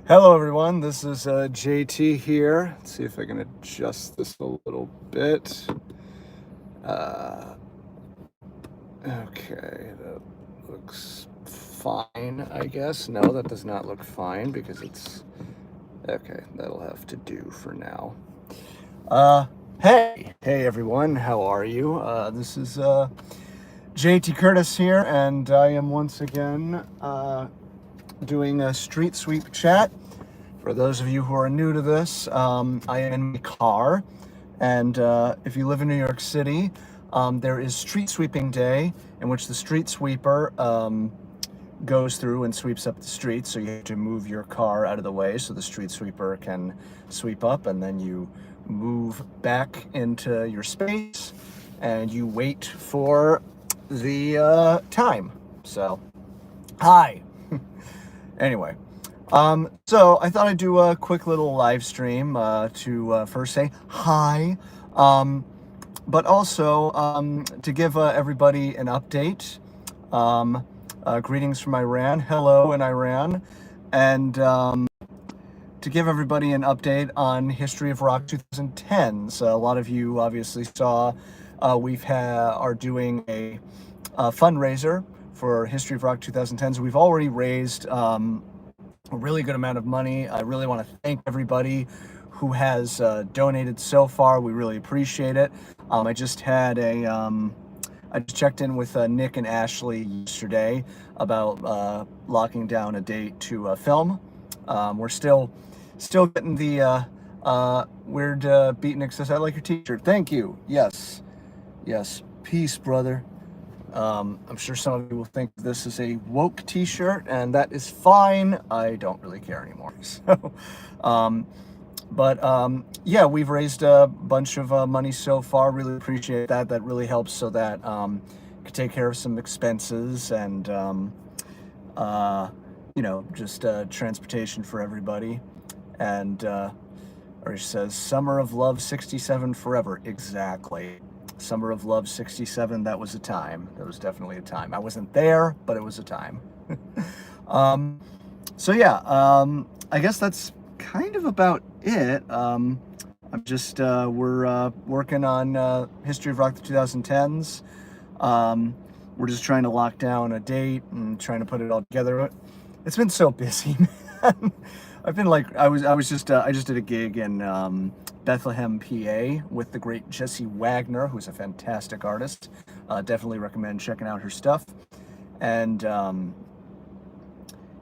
Hello, everyone. This is JT here. Let's see if I can adjust this a little bit. Uh, okay, that looks fine, I guess. No, that does not look fine because it's okay. That'll have to do for now. Uh, hey, everyone. How are you? This is JT Curtis here, and I am once again doing a street sweep chat. For those of you who are new to this, I am in my car, and if you live in New York City, there is Street Sweeping Day, in which the street sweeper goes through and sweeps up the street. So you have to move your car out of the way so the street sweeper can sweep up, and then you move back into your space, and you wait for the time. So, hi. Anyway. So I thought I'd do a quick little live stream to first say hi, but also to give everybody an update. Greetings from Iran. Hello in Iran. And to give everybody an update on History of Rock 2010. So a lot of you obviously saw are doing a fundraiser for History of Rock 2010. So we've already raised a really good amount of money. I really want to thank everybody who has donated so far. We really appreciate it. I just checked in with Nick and Ashley yesterday about locking down a date to film. We're still getting the weird beatnik says, "I like your t-shirt." Thank you. Yes. Peace, brother. I'm sure some of you will think this is a woke t-shirt, and that is fine. I don't really care anymore. So, yeah, we've raised a bunch of money so far. Really appreciate that. That really helps so that could take care of some expenses and just transportation for everybody. And or she says, "Summer of Love '67 forever." Exactly. Summer of Love '67, that was a time. That was definitely a time. I wasn't there, but it was a time. um, so yeah, I guess that's kind of about it. We're working on History of Rock the 2010s. We're just trying to lock down a date and trying to put it all together. It's been so busy, man. I've been like, I just did a gig in Bethlehem, PA, with the great Jessie Wagner, who's a fantastic artist. Definitely recommend checking out her stuff. And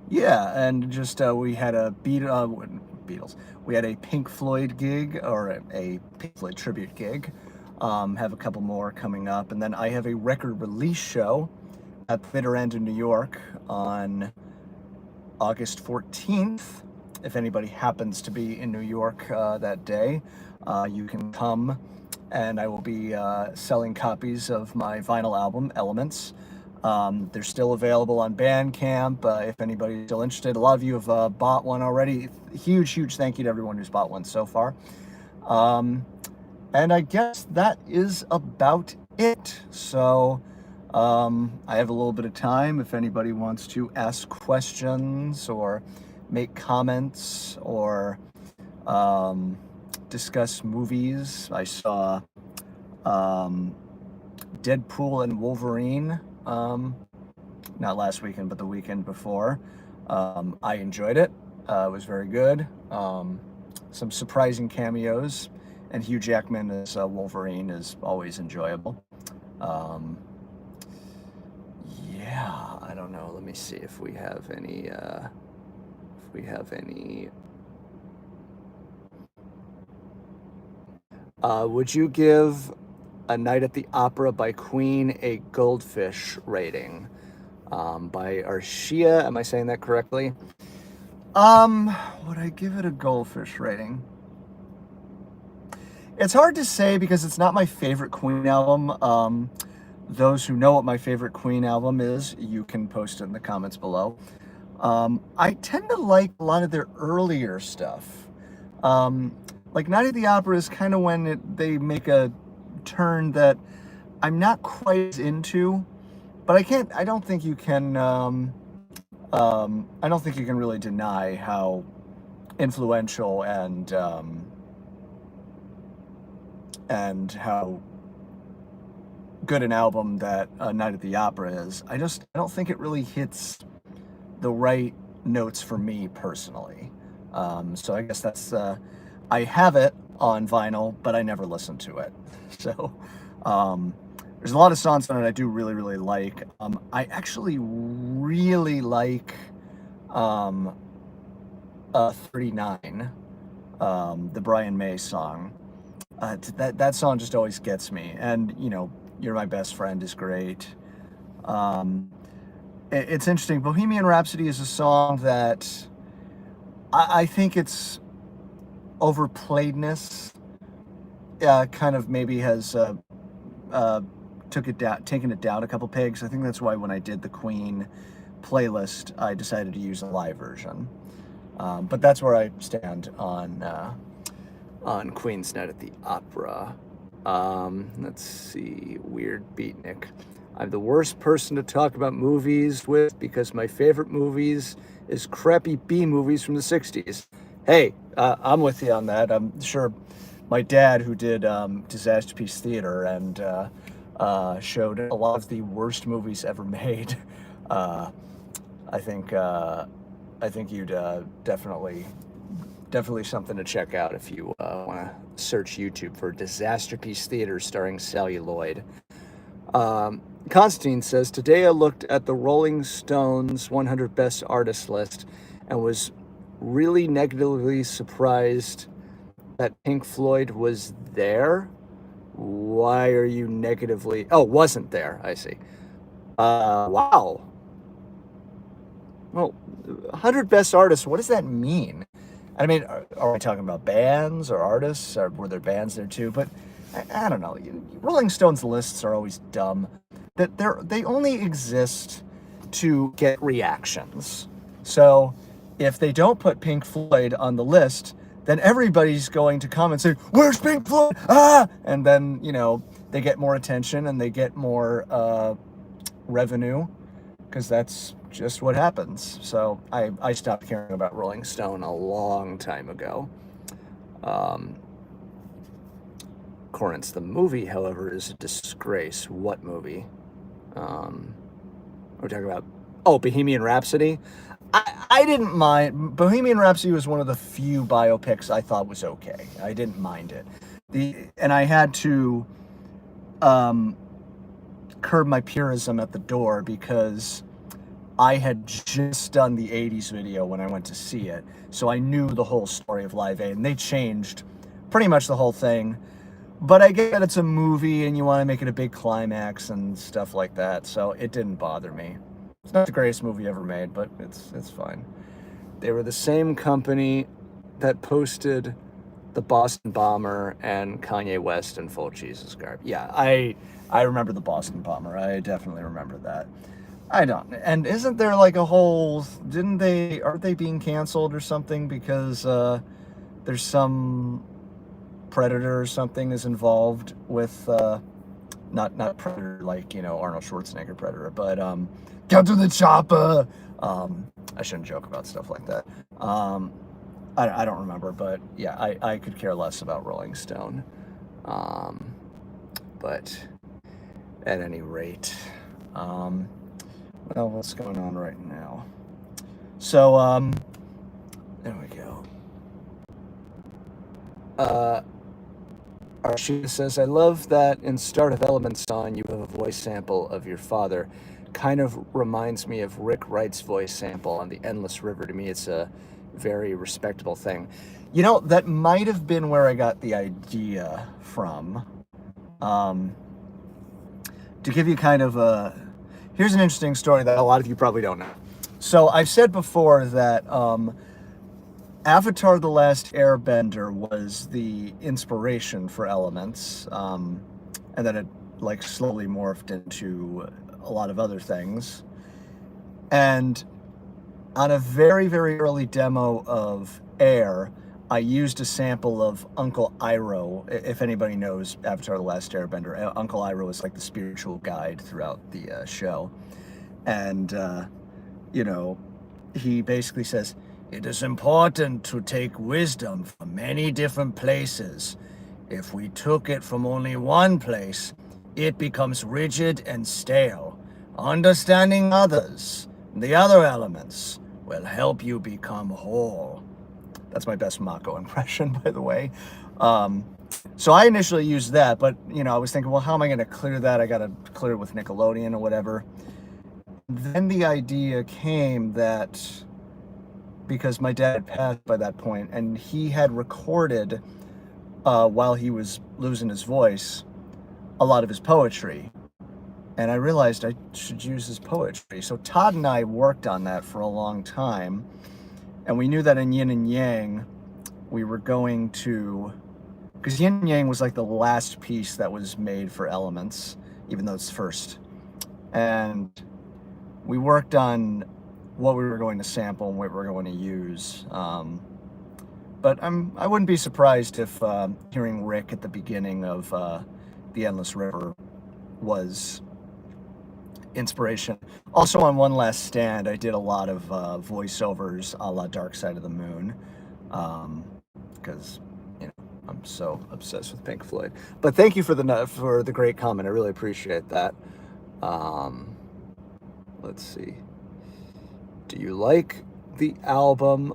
yeah, and just we had a Beatles. We had a Pink Floyd gig, or a Pink Floyd tribute gig. Have a couple more coming up, and then I have a record release show at the Bitter End in New York on August 14th. If anybody happens to be in New York that day, you can come, and I will be selling copies of my vinyl album, Elements. They're still available on Bandcamp if anybody's still interested. A lot of you have bought one already. Huge thank you to everyone who's bought one so far. And I guess that is about it. So I have a little bit of time if anybody wants to ask questions or make comments or discuss movies. I saw Deadpool and Wolverine, not last weekend, but the weekend before. I enjoyed it. It was very good. Some surprising cameos, and Hugh Jackman as Wolverine is always enjoyable. Yeah, I don't know. Let me see if we have any. Would you give A Night at the Opera by Queen a goldfish rating? By Arshia, am I saying that correctly? Would I give it a goldfish rating? It's hard to say because it's not my favorite Queen album. Those who know what my favorite Queen album is, you can post it in the comments below. I tend to like a lot of their earlier stuff. Like Night at the Opera is kind of when they make a turn that I'm not quite as into, but I don't think you can really deny how influential and how good an album that Night at the Opera is. I don't think it really hits the right notes for me personally. So I guess that's I have it on vinyl, but I never listen to it. So there's a lot of songs on it I do really, really like. I actually really like 39, the Brian May song. That song just always gets me. And, you know, You're My Best Friend is great. It's interesting. Bohemian Rhapsody is a song that I think its overplayedness kind of maybe has taken it down a couple pegs. I think that's why when I did the Queen playlist, I decided to use a live version. But that's where I stand on Queen's Night at the Opera. Let's see, Weird Beatnik. I'm the worst person to talk about movies with because my favorite movies is crappy B movies from the 60s. Hey, I'm with you on that. I'm sure my dad, who did Disaster Piece Theater and showed a lot of the worst movies ever made, I think you'd definitely something to check out if you want to search YouTube for Disaster Piece Theater starring Celluloid. Constantine says, today I looked at the Rolling Stones 100 Best Artists list and was really negatively surprised that Pink Floyd was there. Why are you negatively... Oh, wasn't there. I see. Wow. Well, 100 Best Artists, what does that mean? I mean, are we talking about bands or artists? Or were there bands there too? But I don't know. Rolling Stones lists are always dumb. That they only exist to get reactions. So if they don't put Pink Floyd on the list, then everybody's going to come and say, "Where's Pink Floyd?" Ah! And then, you know, they get more attention and they get more revenue, because that's just what happens. So I stopped caring about Rolling Stone a long time ago. Corinth, the movie, however, is a disgrace. What movie? We're talking about, Bohemian Rhapsody. I didn't mind. Bohemian Rhapsody was one of the few biopics I thought was okay. I didn't mind it. And I had to curb my purism at the door because I had just done the 80s video when I went to see it. So I knew the whole story of Live Aid, and they changed pretty much the whole thing. But I get that it's a movie and you want to make it a big climax and stuff like that, so it didn't bother me. It's not the greatest movie ever made, but it's fine. They were the same company that posted the Boston Bomber and Kanye West and Full Jesus garb. Yeah, I remember the Boston Bomber. I definitely remember that. I don't. And isn't there like a whole... aren't they being canceled or something because there's some Predator or something is involved with not Predator like, you know, Arnold Schwarzenegger Predator, but get to the chopper. I shouldn't joke about stuff like that. I don't remember, but yeah, I could care less about Rolling Stone. But at any rate, well, what's going on right now? So there we go. Archie says, I love that in Start of Elements song you have a voice sample of your father. Kind of reminds me of Rick Wright's voice sample on The Endless River. To me, it's a very respectable thing. You know, that might have been where I got the idea from. To give you kind of a... Here's an interesting story that a lot of you probably don't know. So I've said before that Avatar: The Last Airbender was the inspiration for Elements, and then it like slowly morphed into a lot of other things. And on a very, very early demo of Air, I used a sample of Uncle Iroh. If anybody knows Avatar: The Last Airbender, Uncle Iroh is like the spiritual guide throughout the show. And, you know, he basically says, It is important to take wisdom from many different places. If we took it from only one place, it becomes rigid and stale. Understanding others, the other elements, will help you become whole. That's my best Mako impression, by the way. So I initially used that, but I was thinking, well, how am I going to clear that? I got to clear it with Nickelodeon or whatever. Then the idea came that because my dad had passed by that point, and he had recorded while he was losing his voice a lot of his poetry, and I realized I should use his poetry. So Todd and I worked on that for a long time, and we knew that in Yin and Yang we were going to, because Yin and Yang was like the last piece that was made for Elements, even though it's first, and we worked on what we were going to sample and what we were going to use. But I wouldn't be surprised if hearing Rick at the beginning of The Endless River was inspiration. Also, on One Last Stand, I did a lot of voiceovers a la Dark Side of the Moon, because I'm so obsessed with Pink Floyd. But thank you for the great comment. I really appreciate that. Let's see. Do you like the album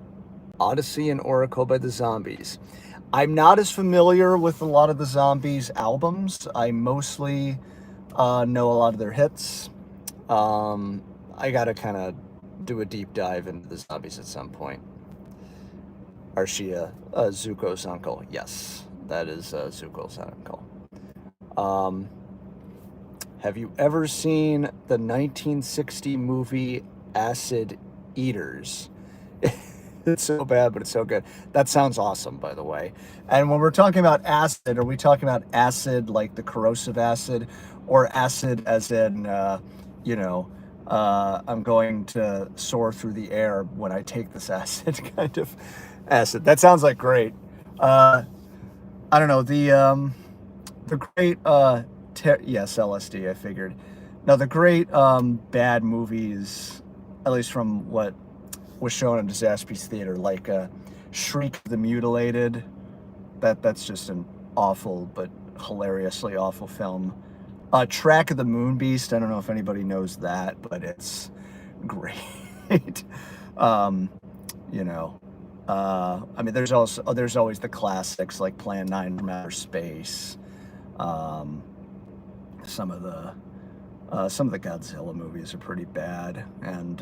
Odyssey and Oracle by the Zombies? I'm not as familiar with a lot of the Zombies albums. I mostly know a lot of their hits. I gotta kind of do a deep dive into the Zombies at some point. Arshia, Zuko's uncle. Yes, that is Zuko's uncle. Have you ever seen the 1960 movie Acid Eaters? It's so bad, but it's so good. That sounds awesome, by the way. And when we're talking about acid, are we talking about acid like the corrosive acid, or acid as in, I'm going to soar through the air when I take this acid kind of acid? That sounds like great. I don't know, the great, yes, LSD, I figured. Now, the great bad movies, at least from what was shown in Disasterpiece Theater, like Shriek of the Mutilated. That's just an awful but hilariously awful film. Track of the Moon Beast. I don't know if anybody knows that, but it's great. I mean, there's always the classics like Plan 9 from Outer Space. Some of the Godzilla movies are pretty bad, and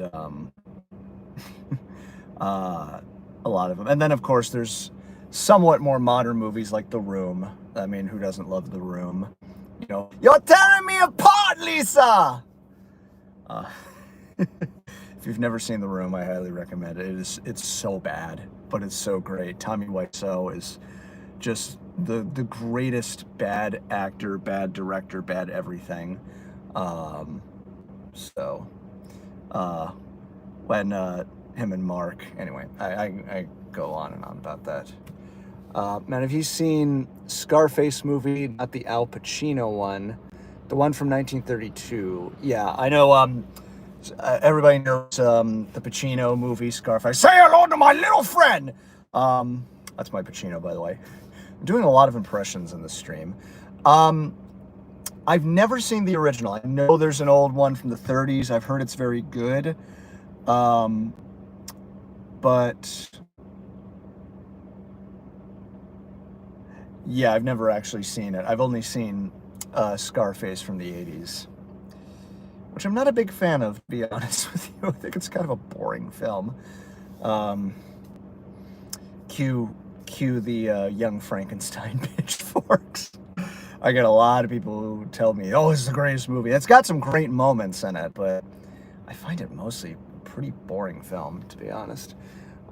a lot of them. And then, of course, there's somewhat more modern movies like The Room. I mean, who doesn't love The Room? You're tearing me apart, Lisa! If you've never seen The Room, I highly recommend it. It's so bad, but it's so great. Tommy Wiseau is just the greatest bad actor, bad director, bad everything. When him and Mark, anyway, I go on and on about that. Man, have you seen Scarface movie? Not the Al Pacino one, the one from 1932. Yeah, I know. Everybody knows the Pacino movie, Scarface. Say hello to my little friend. That's my Pacino, by the way. I'm doing a lot of impressions in this stream. I've never seen the original. I know there's an old one from the 30s. I've heard it's very good. But yeah, I've never actually seen it. I've only seen Scarface from the 80s, which I'm not a big fan of, to be honest with you. I think it's kind of a boring film. Cue the Young Frankenstein pitchforks. I get a lot of people who tell me, oh, this is the greatest movie. It's got some great moments in it, but I find it mostly a pretty boring film, to be honest.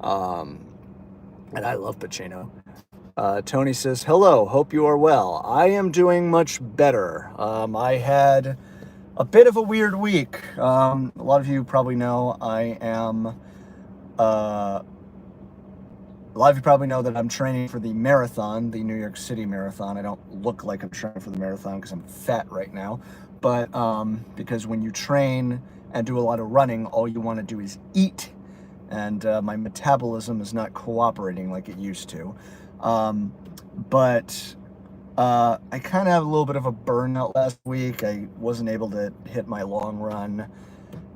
And I love Pacino. Tony says, hello, hope you are well. I am doing much better. I had a bit of a weird week. A lot of you probably know a lot of you probably know that I'm training for the marathon, the New York City Marathon. I don't look like I'm training for the marathon because I'm fat right now. But because when you train and do a lot of running, all you want to do is eat. and my metabolism is not cooperating like it used to. But I kind of have a little bit of a burnout last week. I wasn't able to hit my long run,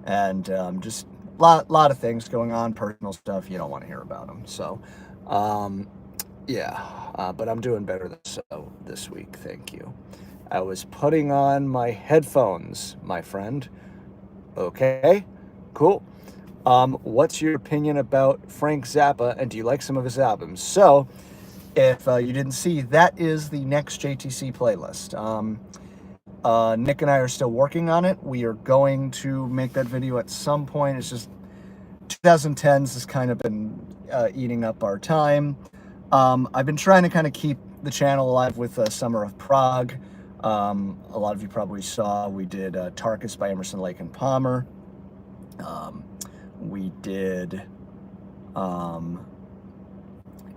and just lot of things going on, personal stuff. You don't want to hear about them. So, yeah, but I'm doing better this week. Thank you. I was putting on my headphones, my friend. Okay, cool. What's your opinion about Frank Zappa, and do you like some of his albums? So, if you didn't see, that is the next JTC playlist. Nick and I are still working on it. We are going to make that video at some point. It's just 2010s has kind of been eating up our time. I've been trying to kind of keep the channel alive with Summer of Prague. A lot of you probably saw we did Tarkus by Emerson, Lake and Palmer. We did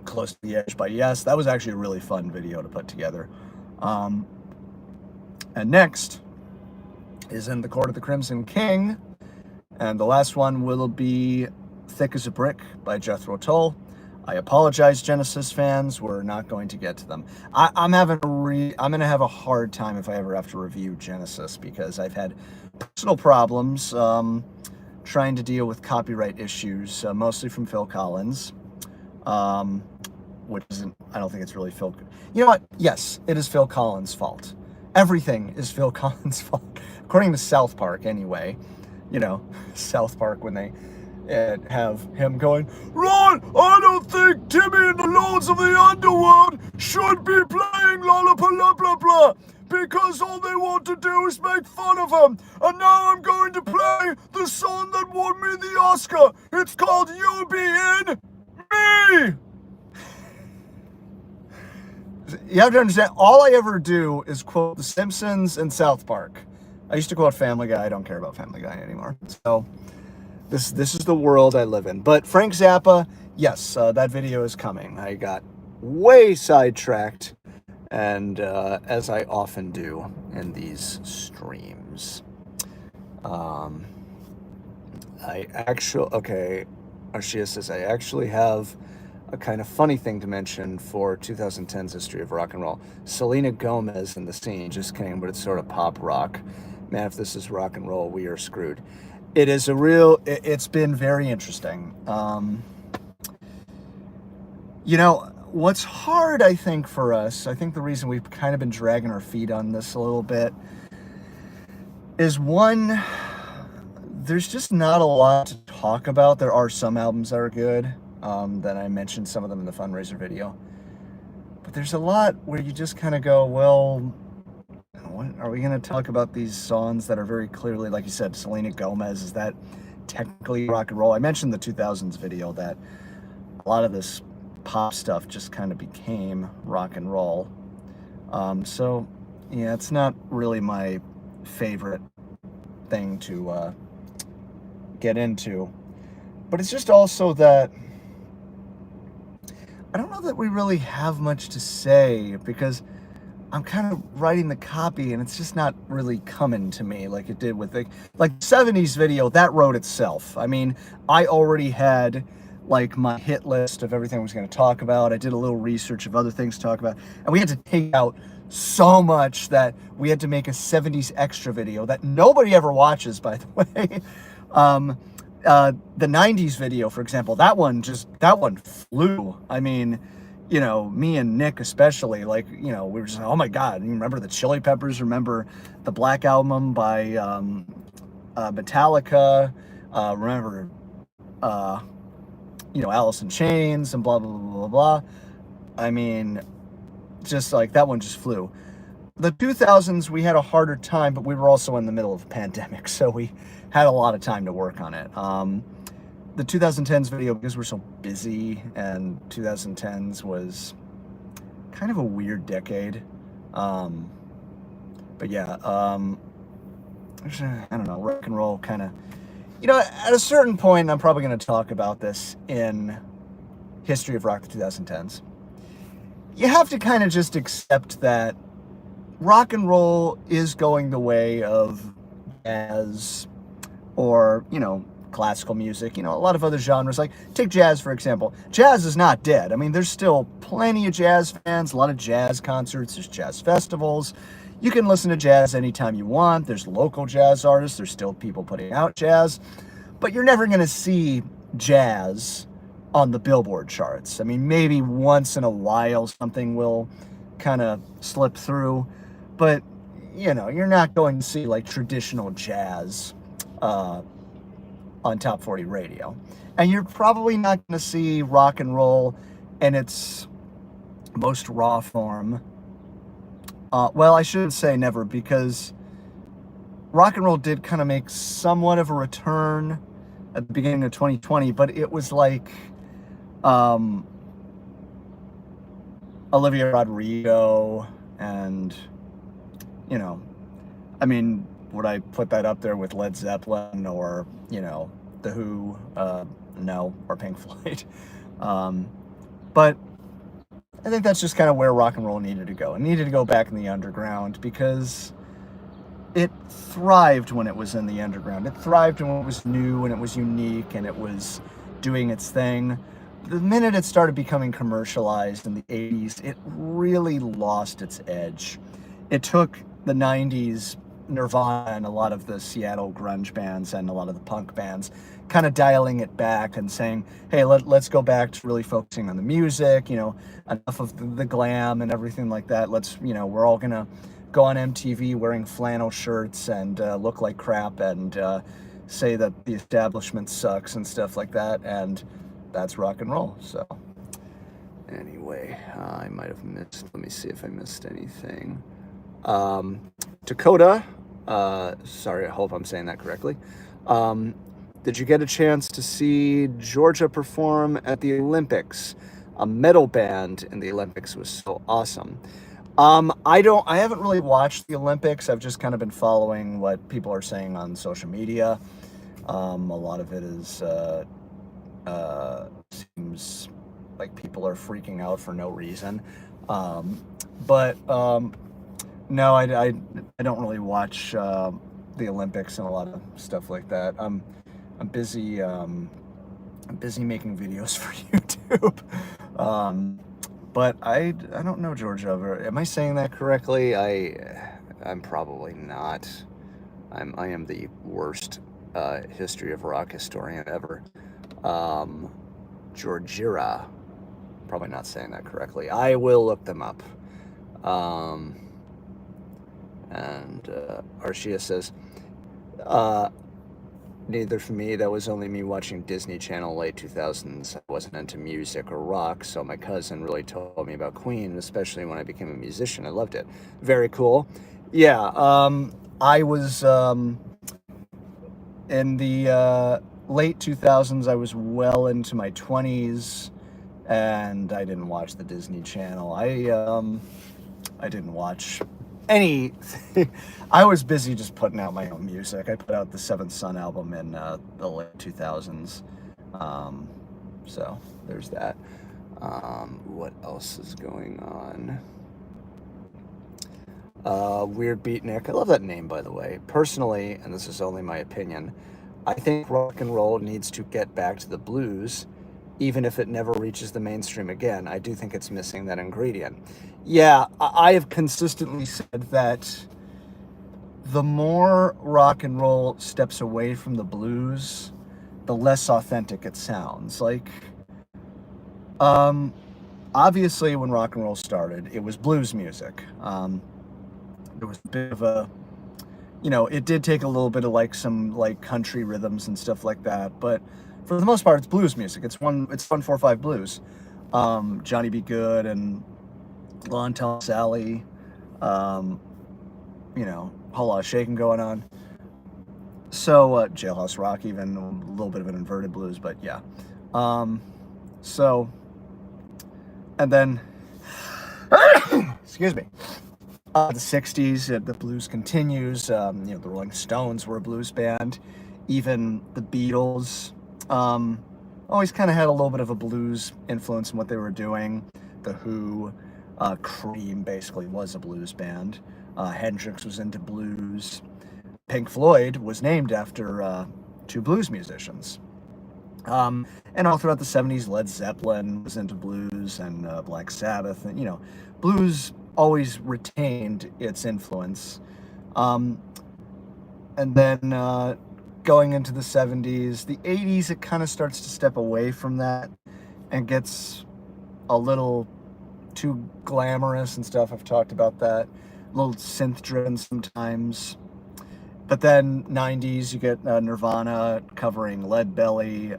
Close to the Edge by Yes. That was actually a really fun video to put together. And next is In the Court of the Crimson King. And the last one will be Thick as a Brick by Jethro Tull. I apologize, Genesis fans. We're not going to get to them. I'm going to have a hard time if I ever have to review Genesis, because I've had personal problems trying to deal with copyright issues, mostly from Phil Collins, which isn't, I don't think it's really Phil. You know what? Yes, it is Phil Collins' fault. Everything is Phil Collins' fault, according to South Park anyway. You know, South Park, when they have him going, Ron, I don't think Timmy and the Lords of the Underworld should be playing Lollapalooza, because all they want to do is make fun of him. And now I'm going to play the song that won me the Oscar. It's called You'll Be In Me. You have to understand, all I ever do is quote The Simpsons and South Park. I used to quote Family Guy. I don't care about Family Guy anymore. So this is the world I live in. But Frank Zappa, yes, that video is coming. I got way sidetracked, and as I often do in these streams. Arshia says, I actually have a kind of funny thing to mention for 2010's history of rock and roll. Selena Gomez in the scene, just kidding, but it's sort of pop rock. Man, if this is rock and roll, we are screwed. It is it's been very interesting. You know, what's hard, I think, for us, I think the reason we've kind of been dragging our feet on this a little bit is, one, there's just not a lot to talk about. There are some albums that are good, that I mentioned some of them in the fundraiser video. But there's a lot where you just kind of go, well, what, are we going to talk about these songs that are very clearly, like you said, Selena Gomez? Is that technically rock and roll? I mentioned the 2000s video that a lot of this pop stuff just kind of became rock and roll. So, yeah, it's not really my favorite thing to get into. But it's just also that I don't know that we really have much to say, because I'm kind of writing the copy and it's just not really coming to me like it did with the 70s video. That wrote itself. I mean, I already had like my hit list of everything I was going to talk about. I did a little research of other things to talk about, and we had to take out so much that we had to make a 70s extra video that nobody ever watches, by the way. The 90s video, for example, that one flew. I mean, you know, me and Nick especially, like, you know, we were just, oh my God, you remember the Chili Peppers, remember the Black Album by Metallica, remember, you know, Alice in Chains and blah, blah, blah, blah, blah. I mean, just like that one just flew. The 2000s, we had a harder time, but we were also in the middle of a pandemic, so we had a lot of time to work on it. The 2010s video, because we're so busy, and 2010s was kind of a weird decade. But yeah, I don't know, rock and roll kind of, you know, at a certain point, I'm probably going to talk about this in History of Rock, the 2010s. You have to kind of just accept that rock and roll is going the way of jazz, or, you know, classical music, a lot of other genres. Like, take jazz, for example. Jazz is not dead. I mean, there's still plenty of jazz fans, a lot of jazz concerts, there's jazz festivals. You can listen to jazz anytime you want. There's local jazz artists. There's still people putting out jazz. But you're never going to see jazz on the Billboard charts. I mean, maybe once in a while something will kind of slip through. But, you're not going to see like traditional jazz on Top 40 radio. And you're probably not going to see rock and roll in its most raw form. Well, I shouldn't say never, because rock and roll did kind of make somewhat of a return at the beginning of 2020, but it was like Olivia Rodrigo and, I mean, would I put that up there with Led Zeppelin or, The Who? No, or Pink Floyd. But I think that's just kind of where rock and roll needed to go. It needed to go back in the underground because it thrived when it was in the underground. It thrived when it was new and it was unique and it was doing its thing. The minute it started becoming commercialized in the 80s, it really lost its edge. It took the 90s, Nirvana and a lot of the Seattle grunge bands and a lot of the punk bands kind of dialing it back and saying, hey, let's go back to really focusing on the music, enough of the glam and everything like that. We're all going to go on MTV wearing flannel shirts and look like crap and say that the establishment sucks and stuff like that. And that's rock and roll. So anyway, I might have missed, let me see if I missed anything. Dakota, sorry, I hope I'm saying that correctly. Did you get a chance to see Georgia perform at the Olympics? A metal band in the Olympics was so awesome. I haven't really watched the Olympics. I've just kind of been following what people are saying on social media. A lot of it is, seems like people are freaking out for no reason. No, I don't really watch the Olympics and a lot of stuff like that. I'm busy making videos for YouTube. But I don't know Georgia. Am I saying that correctly? I'm probably not. I am the worst history of rock historian ever. Georgira. Probably not saying that correctly. I will look them up. And Arshia says, neither for me. That was only me watching Disney Channel late 2000s. I wasn't into music or rock, so my cousin really told me about Queen, especially when I became a musician. I loved it. Very cool. Yeah, I was in the late 2000s. I was well into my 20s, and I didn't watch the Disney Channel. I didn't watch anything. I was busy just putting out my own music. I put out the Seventh Son album in the late 2000s. So there's that. What else is going on? Weird Beatnik. I love that name, by the way. Personally, and this is only my opinion, I think rock and roll needs to get back to the blues, even if it never reaches the mainstream again. I do think it's missing that ingredient. Yeah, I have consistently said that the more rock and roll steps away from the blues, the less authentic it sounds. Like, obviously when rock and roll started, it was blues music. There was a bit of a, it did take a little bit of like some like country rhythms and stuff like that, but for the most part, it's blues music. It's 1-4-5 blues. Johnny B. Good and Lon Tell Sally, whole lot of shaking going on. So Jailhouse Rock, even a little bit of an inverted blues, but yeah. And then, excuse me. The 60s, the blues continues. The Rolling Stones were a blues band. Even the Beatles always kind of had a little bit of a blues influence in what they were doing. The Who, Cream basically was a blues band. Hendrix was into blues. Pink Floyd was named after to blues musicians. And all throughout the 70s, Led Zeppelin was into blues, and Black Sabbath, and blues always retained its influence. Um, and then going into the 70s, the 80s, it kind of starts to step away from that and gets a little too glamorous and stuff. I've talked about that. A little synth driven sometimes. But then 90s, you get Nirvana covering Lead Belly.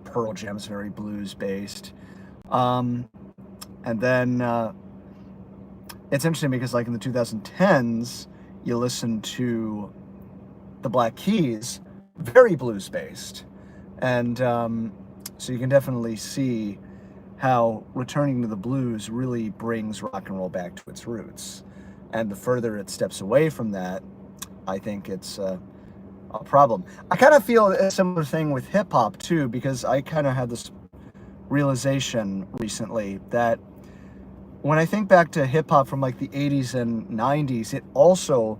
Pearl Jam's very blues based. And then it's interesting because like in the 2010s, you listen to the Black Keys, very blues based. And so you can definitely see how returning to the blues really brings rock and roll back to its roots. And the further it steps away from that, I think it's a problem. I kind of feel a similar thing with hip hop too, because I kind of had this realization recently that when I think back to hip hop from like the 80s and 90s, it also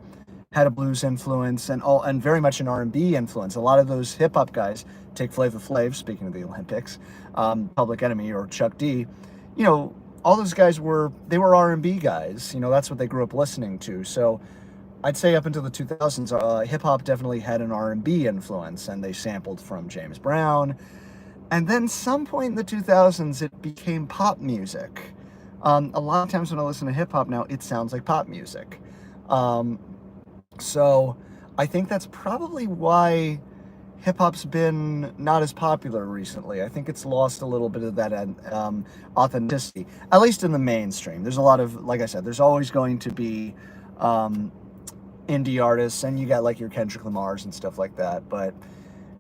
had a blues influence and very much an R&B influence. A lot of those hip hop guys, take Flavor Flav, speaking of the Olympics, Public Enemy or Chuck D, all those guys were R&B guys. That's what they grew up listening to. So I'd say up until the 2000s, hip hop definitely had an R&B influence, and they sampled from James Brown. And then some point in the 2000s, it became pop music. A lot of times when I listen to hip hop now, it sounds like pop music. So I think that's probably why hip hop's been not as popular recently. I think it's lost a little bit of that authenticity, at least in the mainstream. There's a lot of, like I said, there's always going to be indie artists, and you got like your Kendrick Lamars and stuff like that.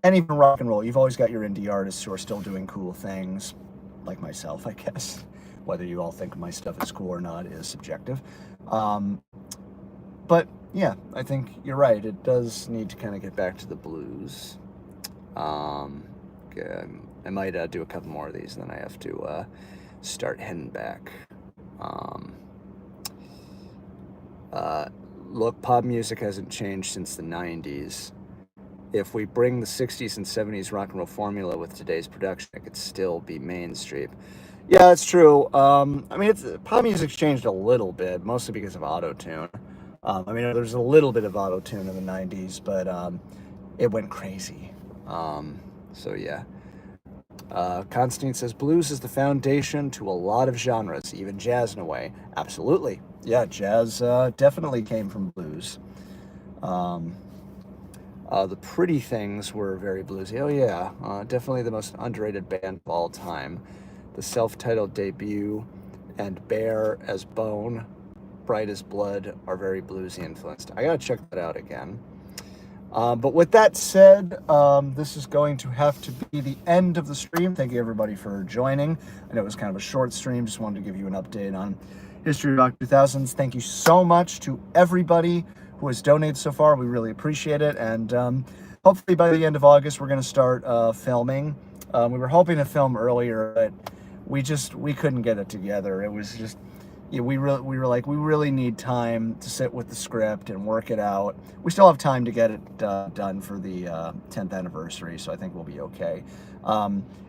And even rock and roll, you've always got your indie artists who are still doing cool things, like myself, I guess. Whether you all think my stuff is cool or not is subjective. But yeah, I think you're right. It does need to kind of get back to the blues. I might do a couple more of these, and then I have to start heading back. Look, pop music hasn't changed since the 90s. If we bring the 60s and 70s rock and roll formula with today's production, it could still be mainstream. Yeah, that's true. Pop music's changed a little bit, mostly because of auto-tune. There's a little bit of auto-tune in the 90s, but it went crazy. So yeah. Constantine says, blues is the foundation to a lot of genres, even jazz in a way. Absolutely. Yeah, jazz definitely came from blues. The Pretty Things were very bluesy. Oh yeah, definitely the most underrated band of all time. The self-titled debut and Bare as Bone, Bright as Blood are very bluesy influenced. I gotta check that out again. But with that said, this is going to have to be the end of the stream. Thank you everybody for joining. I know it was kind of a short stream. Just wanted to give you an update on History of Rock 2000s. Thank you so much to everybody who has donated so far. We really appreciate it. And hopefully by the end of August, we're going to start filming. We were hoping to film earlier, but we couldn't get it together. It was just, we really need time to sit with the script and work it out. We still have time to get it done for the 10th anniversary, so I think we'll be okay.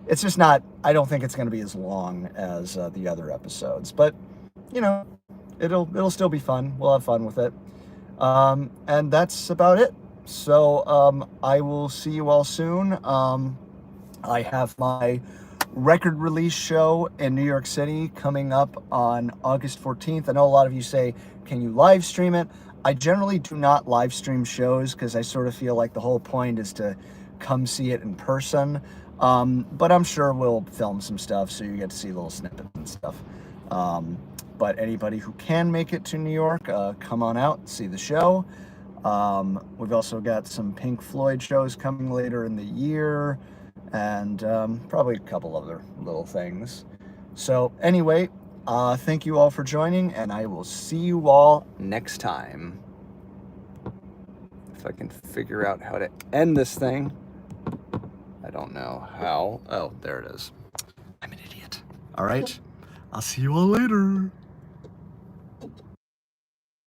It's just not, I don't think it's going to be as long as the other episodes, but it'll still be fun. We'll have fun with it. And that's about it. So I will see you all soon. I have my record release show in New York City coming up on August 14th. I know a lot of you say, can you live stream it? I generally do not live stream shows because I sort of feel like the whole point is to come see it in person. But I'm sure we'll film some stuff so you get to see little snippets and stuff. But anybody who can make it to New York, come on out, see the show. We've also got some Pink Floyd shows coming later in the year, and probably a couple other little things. So anyway, thank you all for joining, and I will see you all next time. If I can figure out how to end this thing. I don't know how. Oh, there it is. I'm an idiot. All right. I'll see you all later.